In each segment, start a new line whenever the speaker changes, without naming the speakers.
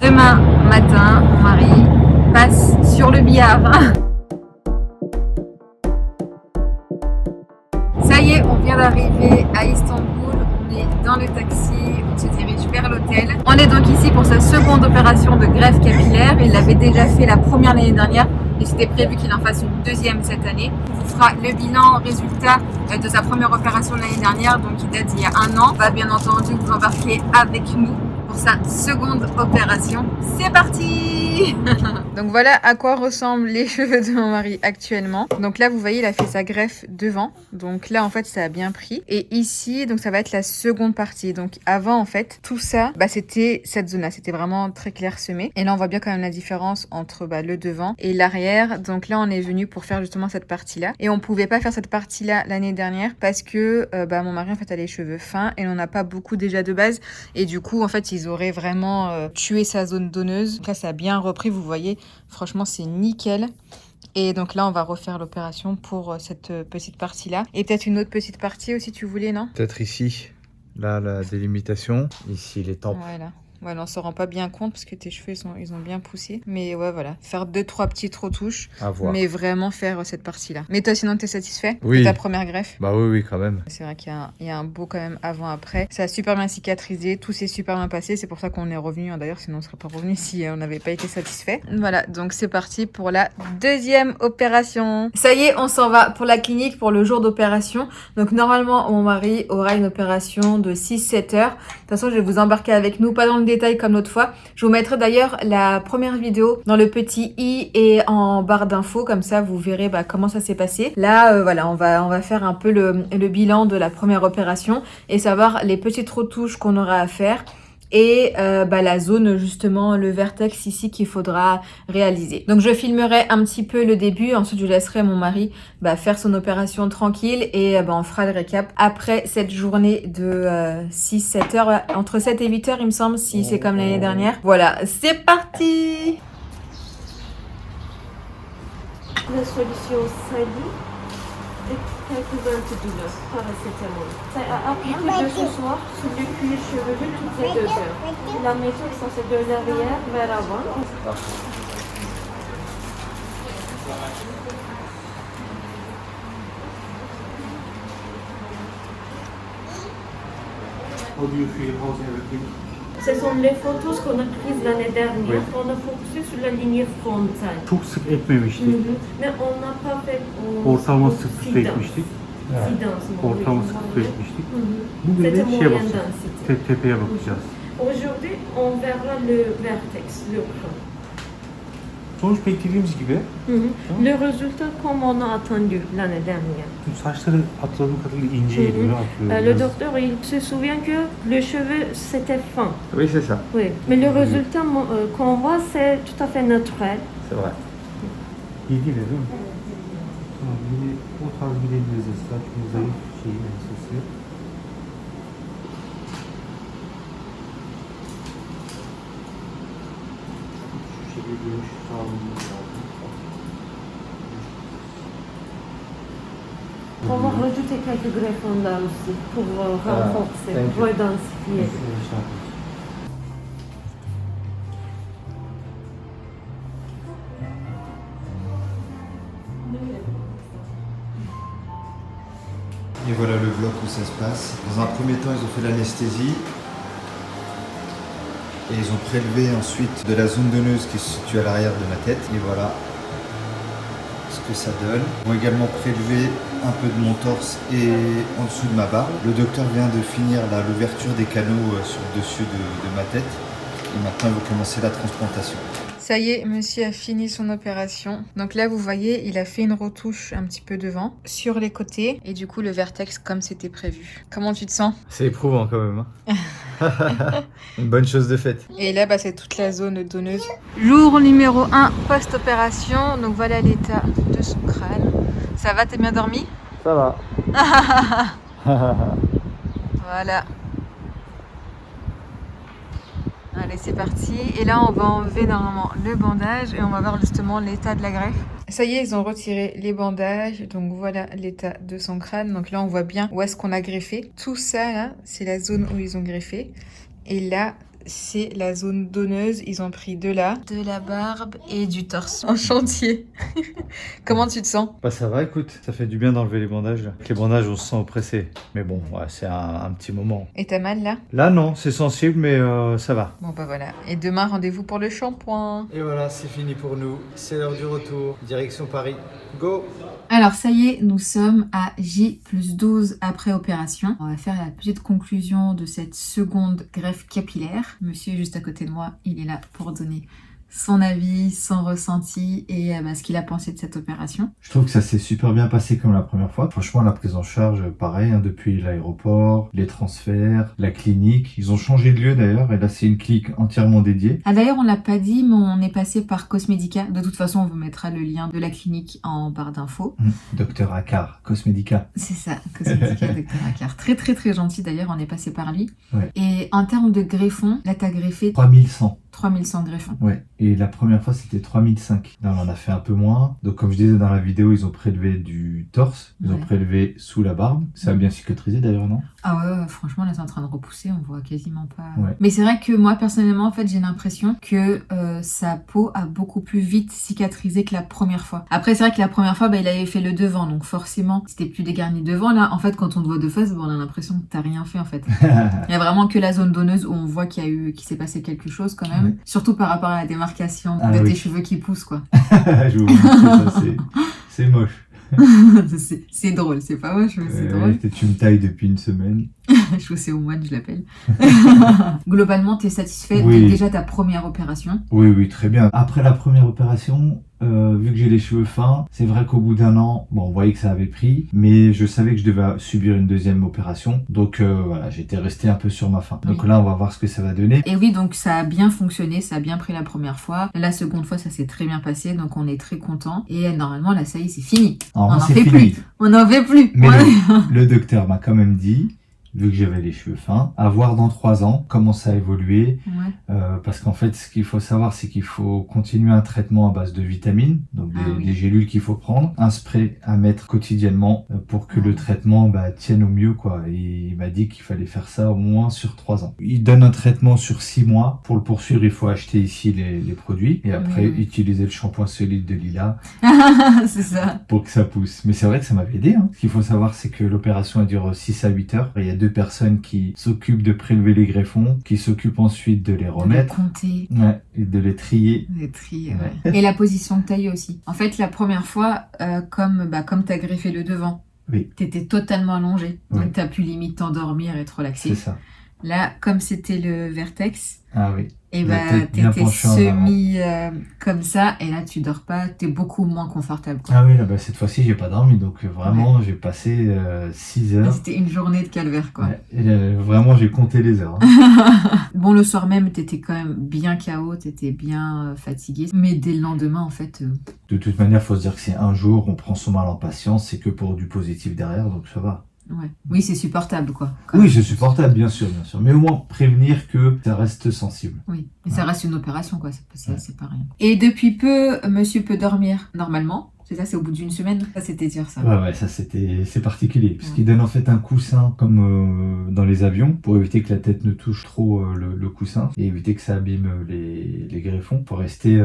Demain matin, mon mari passe sur le billard. Ça y est, on vient d'arriver à Istanbul. On est dans le taxi, on se dirige vers l'hôtel. On est donc ici pour sa seconde opération de greffe capillaire. Il l'avait déjà fait la première l'année dernière et c'était prévu qu'il en fasse une deuxième cette année. On fera le bilan résultat de sa première opération de l'année dernière, donc qui date d'il y a un an. On va bien entendu vous embarquer avec nous pour sa seconde opération. C'est parti. Donc voilà à quoi ressemblent les cheveux de mon mari actuellement. Donc là vous voyez il a fait sa greffe devant. Donc là en fait ça a bien pris. Et ici donc ça va être la seconde partie. Donc avant en fait tout ça c'était cette zone là. C'était vraiment très clairsemé. Et là on voit bien quand même la différence entre le devant et l'arrière. Donc là on est venu pour faire justement cette partie là. Et on pouvait pas faire cette partie là l'année dernière parce que mon mari en fait a les cheveux fins et on n'a pas beaucoup déjà de base. Et du coup en fait ils auraient vraiment tué sa zone donneuse. Donc là ça a bien repris, vous voyez, franchement c'est nickel. Et donc là on va refaire l'opération pour cette petite partie là. Et peut-être une autre petite partie aussi tu voulais, non?
Peut-être ici, là la délimitation, ici les tempes.
Voilà. Voilà, on s'en rend pas bien compte parce que tes cheveux ils ont bien poussé. Mais ouais, voilà, faire 2-3 petites retouches.
À voir.
Mais vraiment faire cette partie-là. Mais toi, sinon, t'es satisfait de
Oui.
ta première greffe?
Bah oui, quand même.
C'est vrai qu'il y a un beau quand même avant-après. Ça a super bien cicatrisé, tout s'est super bien passé. C'est pour ça qu'on est revenu. D'ailleurs, sinon on serait pas revenu si on n'avait pas été satisfait. Voilà, donc c'est parti pour la deuxième opération. Ça y est, on s'en va pour la clinique pour le jour d'opération. Donc normalement, mon mari aura une opération de 6-7 heures. De toute façon, je vais vous embarquer avec nous, pas dans le détail comme l'autre fois. Je vous mettrai d'ailleurs la première vidéo dans le petit i et en barre d'infos, comme ça vous verrez comment ça s'est passé. Là, voilà, on va faire un peu le bilan de la première opération et savoir les petites retouches qu'on aura à faire. Et la zone justement, le vertex ici qu'il faudra réaliser. Donc je filmerai un petit peu le début, ensuite je laisserai mon mari faire son opération tranquille et on fera le récap après cette journée de 6-7 heures, entre 7 et 8 heures il me semble, si c'est comme l'année dernière. Voilà, c'est parti.
La solution salée et quelques antidouleurs, paracétamol. C'est à appliquer de ce soir sur le cuir chevelu toutes les 2 heures. La méthode, ça c'est de l'arrière vers avant.
How do you feel? How's everything?
Ce sont les photos qu'on a prises l'année dernière.
Oui.
On a focusé sur la ligne frontale.
Çok sık ekmemiştik.
Mais on n'a pas fait
Ortalama sık su
Fidance.
ekmiştik.
Fidancement,
Ortalama
oui.
sık su ekmiştik. Bugün
C'était
de şeye
moyenne
bakacağız.
densité.
Tepeye bakacağız.
Aujourd'hui, on verra le vertex, le creux.
Sonuç beklediğimiz gibi.
Le résultat comme on a attendu l'année dernière.
Saçları hatırladığım kadarıyla ince geliyor.
Le docteur, il se souvient que le cheveu, c'était fin.
Oui, c'est ça.
Oui. Mais le résultat qu'on voit, c'est tout à fait naturel.
C'est vrai.
İlgili değil mi? Tamam, yine o tarz bir el lezzesi var. Çünkü zayıf şeyin ensesi. Şu şekilde görüş sağlamamız lazım.
On va rajouter quelques greffons là aussi pour renforcer,
thank you.
redensifier.
Et voilà le bloc où ça se passe. Dans un premier temps, ils ont fait l'anesthésie. Et ils ont prélevé ensuite de la zone donneuse qui se situe à l'arrière de ma tête. Et voilà ce que ça donne. Ils vont également prélever un peu de mon torse et en dessous de ma barbe. Le docteur vient de finir l'ouverture des canaux sur le dessus de ma tête. Et maintenant, ils vont commencer la transplantation.
Ça y est, monsieur a fini son opération. Donc là, vous voyez, il a fait une retouche un petit peu devant, sur les côtés, et du coup, le vertex comme c'était prévu. Comment tu te sens?
C'est éprouvant quand même. Une bonne chose de faite.
Et là, c'est toute la zone donneuse. Jour numéro 1, post-opération. Donc voilà l'état de son crâne. Ça va, t'es bien dormi?
Ça va.
Voilà. Allez, c'est parti. Et là, on va enlever normalement le bandage et on va voir justement l'état de la greffe. Ça y est, ils ont retiré les bandages. Donc voilà l'état de son crâne. Donc là, on voit bien où est-ce qu'on a greffé. Tout ça, là, c'est la zone où ils ont greffé. Et là, c'est la zone donneuse. Ils ont pris de là, de la barbe et du torse en chantier. Comment tu te sens?
Bah ça va, écoute, ça fait du bien d'enlever les bandages. Là. Avec les bandages, on se sent oppressé. Mais bon, ouais, c'est un petit moment.
Et t'as mal là?
Là, non, c'est sensible, mais ça va.
Bon bah voilà. Et demain, rendez-vous pour le shampoing.
Et voilà, c'est fini pour nous. C'est l'heure du retour. Direction Paris. Go!
Alors ça y est, nous sommes à J+12 après opération. On va faire la petite conclusion de cette seconde greffe capillaire. Monsieur est juste à côté de moi, il est là pour donner son avis, son ressenti et ce qu'il a pensé de cette opération.
Je trouve que ça s'est super bien passé comme la première fois. Franchement, la prise en charge, pareil, hein, depuis l'aéroport, les transferts, la clinique. Ils ont changé de lieu d'ailleurs et là, c'est une clinique entièrement dédiée.
Ah d'ailleurs, on l'a pas dit, mais on est passé par Cosmedica. De toute façon, on vous mettra le lien de la clinique en barre d'infos.
Docteur Accard, Cosmedica.
C'est ça, Cosmedica, Docteur Accard. Très très très gentil d'ailleurs, on est passé par lui.
Ouais.
Et en termes de greffons, là t'as greffé
3100.
3100 greffons.
Ouais, et la première fois c'était 3005. Là on en a fait un peu moins. Donc comme je disais dans la vidéo, ils ont prélevé du torse, ils ont prélevé sous la barbe. Ça a bien cicatrisé d'ailleurs, non?
Ah ouais, franchement là c'est en train de repousser, on voit quasiment pas.
Ouais.
Mais c'est vrai que moi personnellement en fait j'ai l'impression que sa peau a beaucoup plus vite cicatrisé que la première fois. Après c'est vrai que la première fois il avait fait le devant, donc forcément c'était plus dégarni devant. Là en fait quand on te voit de face, on a l'impression que t'as rien fait en fait. Il y a vraiment que la zone donneuse où on voit qu'il s'est passé quelque chose quand même. Ouais. Surtout par rapport à la démarcation de tes cheveux qui poussent quoi.
Je vous montre ça, c'est moche.
C'est drôle, c'est pas moche, mais c'est drôle.
Tu me tailles depuis une semaine.
Chaussée au moine, je l'appelle. Globalement, t'es satisfait de déjà ta première opération?
Oui, très bien. Après la première opération, vu que j'ai les cheveux fins, c'est vrai qu'au bout d'un an, bon, on voyait que ça avait pris, mais je savais que je devais subir une deuxième opération. Donc voilà, j'étais resté un peu sur ma faim. Donc là, on va voir ce que ça va donner.
Et oui, donc ça a bien fonctionné, ça a bien pris la première fois. La seconde fois, ça s'est très bien passé, donc on est très content. Et normalement, là, ça y est, c'est fini.
On n'en fait plus.
On n'en fait plus.
Mais le docteur m'a quand même dit, vu que j'avais les cheveux fins, à voir dans 3 ans comment ça a évolué. Ouais. Parce qu'en fait, ce qu'il faut savoir, c'est qu'il faut continuer un traitement à base de vitamines, donc des gélules qu'il faut prendre, un spray à mettre quotidiennement pour que le traitement tienne au mieux, quoi. Et il m'a dit qu'il fallait faire ça au moins sur 3 ans. Il donne un traitement sur 6 mois. Pour le poursuivre, il faut acheter ici les produits et après utiliser le shampoing solide de Lila.
C'est ça.
Pour que ça pousse. Mais c'est vrai que ça m'avait aidé. Hein. Ce qu'il faut savoir, c'est que l'opération dure 6 à 8 heures. Il y a 2 personnes qui s'occupent de prélever les greffons, qui s'occupent ensuite de les remettre.
De les compter.
Ouais, et de les trier.
Ouais. Et la position que tu as eu aussi. En fait, la première fois, comme tu as greffé le devant, tu étais totalement allongé. Donc tu as pu limite t'endormir et te relaxer.
C'est ça.
Là, comme c'était le vertex, et t'étais semi comme ça, et là tu dors pas, t'es beaucoup moins confortable, quoi.
Ah oui, là, cette fois-ci j'ai pas dormi, donc vraiment j'ai passé 6 heures.
C'était une journée de calvaire, quoi.
Ouais. Et, vraiment j'ai compté les heures. Hein.
Bon, le soir même t'étais quand même bien KO, t'étais bien fatigué, mais dès le lendemain en fait...
De toute manière, faut se dire que c'est un jour, on prend son mal en patience, c'est que pour du positif derrière, donc ça va.
Ouais. Oui, c'est supportable, quoi.
Oui, c'est supportable, bien sûr. Mais au moins prévenir que ça reste sensible.
Oui, mais ça reste une opération, quoi. C'est pas rien. Et depuis peu, monsieur peut dormir normalement. C'est ça, c'est au bout d'une semaine. Ça, c'était dur, ça.
Ouais, ça, c'est particulier. Parce qu'il donne en fait un coussin, comme dans les avions, pour éviter que la tête ne touche trop le coussin et éviter que ça abîme les greffons, pour rester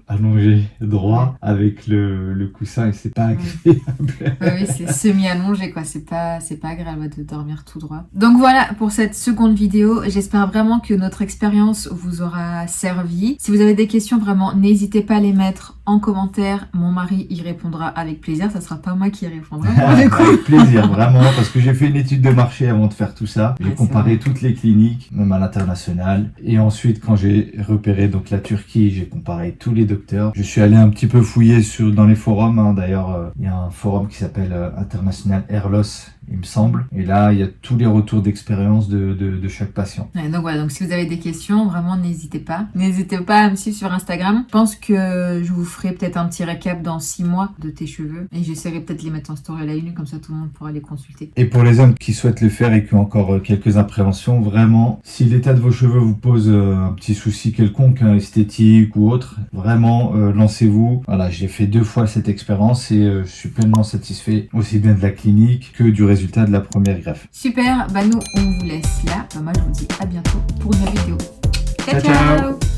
allongé droit avec le coussin, et c'est pas agréable.
Oui, c'est semi-allongé, quoi. C'est pas agréable de dormir tout droit. Donc voilà pour cette seconde vidéo. J'espère vraiment que notre expérience vous aura servi. Si vous avez des questions, vraiment, n'hésitez pas à les mettre en commentaire. Mon mari y répondra avec plaisir, ça sera pas moi qui y répondrai.
Avec plaisir, vraiment, parce que j'ai fait une étude de marché avant de faire tout ça. J'ai comparé toutes les cliniques, même à l'international. Et ensuite, quand j'ai repéré donc la Turquie, j'ai comparé tous les docteurs. Je suis allé un petit peu fouiller dans les forums. Hein. D'ailleurs, il y a un forum qui s'appelle International Hair Loss, il me semble. Et là, il y a tous les retours d'expérience de chaque patient.
Ouais, donc voilà, donc si vous avez des questions, vraiment n'hésitez pas. N'hésitez pas à me suivre sur Instagram. Je pense que je vous ferai peut-être un petit récap dans 6 mois de tes cheveux. Et j'essaierai peut-être de les mettre en story à la une, comme ça tout le monde pourra les consulter.
Et pour les hommes qui souhaitent le faire et qui ont encore quelques appréhensions, vraiment, si l'état de vos cheveux vous pose un petit souci quelconque, esthétique ou autre, vraiment, lancez-vous. Voilà, j'ai fait 2 fois cette expérience et je suis pleinement satisfait aussi bien de la clinique que du résultat de la première greffe.
Super, nous on vous laisse là. Moi je vous dis à bientôt pour une nouvelle vidéo. Ciao,
Ciao, ciao.
ciao.